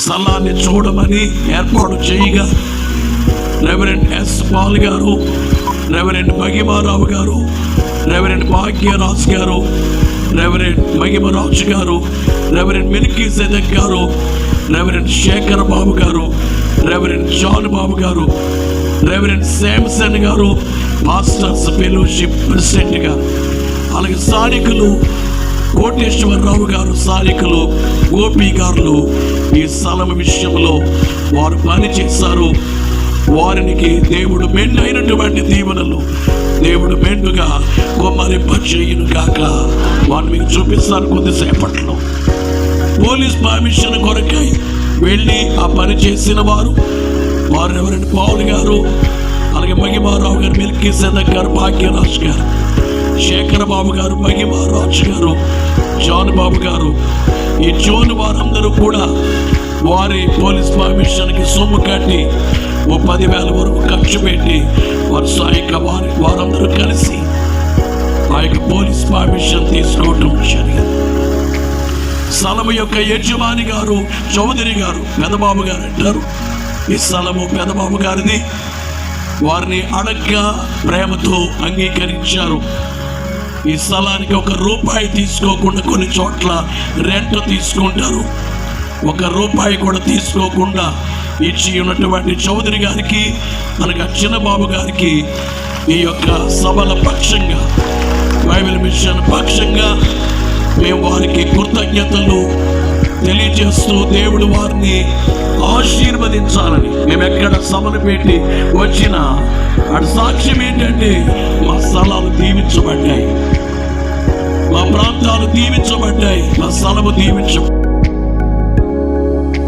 స్థలాన్ని చూడమని ఏర్పాటు చేయగా రెవరెండ్ ఎస్ పాల్ గారు, రెవరెండ్ మహిమారావు గారు, రెవరెండ్ భాగ్యరాజ్ గారు, రెవరెండ్ మహిమరాజు గారు, రెవరెండ్ మిల్కీ సెదక్ గారు, రెవరెండ్ శేఖర్ బాబు గారు, రెవరెండ్ జాన్ బాబు గారు, రెవరెండ్ శాంసన్ గారు మాస్టర్స్ ఫెలోషిప్ ప్రెసిడెంట్ గా, అలాగే స్థానికులు కోటేశ్వరరావు గారు, స్థానికులు గోపి గారు ఈ స్థలం విషయంలో వారు పని చేశారు. వారికి దేవుడు మెండైనటువంటి దీవెనలు దేవుడు మెండుగా కొమ్మరింప చేయును కాక. వారు మీకు చూపిస్తారు కొద్దిసేపట్లో. పోలీస్ పర్మిషన్ కొరకై వెళ్ళి ఆ పని చేసిన వారు ఎవరంటే పౌల్ గారు, అలాగే మహిమారావు గారు, మిల్కీ సెదక్ గారు, భాగ్యరాజ్ గారు, శేఖర్ బాబు గారు, మహిమారాజు గారు, జాన్ బాబు గారు. ఈ జోన్ వారందరూ కూడా వారి పోలీస్ పర్మిషన్కి సొమ్ము కట్టి 10,000 వరకు ఖర్చు పెట్టి వారందరూ కలిసి ఆ యొక్క పోలీస్ పర్మిషన్ తీసుకోవటం జరిగింది. స్థలము యొక్క యజమాని గారు చౌదరి గారు, పెదబాబు గారు అంటారు. ఈ స్థలము పెదబాబు గారిది. వారిని అడగ్గా ప్రేమతో అంగీకరించారు. ఈ స్థలానికి 1 రూపాయి తీసుకోకుండా కొన్ని చోట్ల రెంట్ తీసుకుంటారు. 1 రూపాయి కూడా తీసుకోకుండా ఇచ్చి ఉన్నటువంటి చౌదరి గారికి, అనగా చిన్నబాబు గారికి ఈ యొక్క సభల పక్షంగా, బైబిల్ మిషన్ పక్షంగా మేము వారికి కృతజ్ఞతలు తెలియజేస్తూ దేవుడు వారిని ఆశీర్వదించాలని మేము ఎక్కడ సభలు పెట్టి వచ్చిన అటు సాక్ష్యం ఏంటంటే మా స్థలాలు దీవించబడ్డాయి, మా ప్రాంతాలు దీవించబడ్డాయి, మా స్థలము దీవించబడ్డాయి.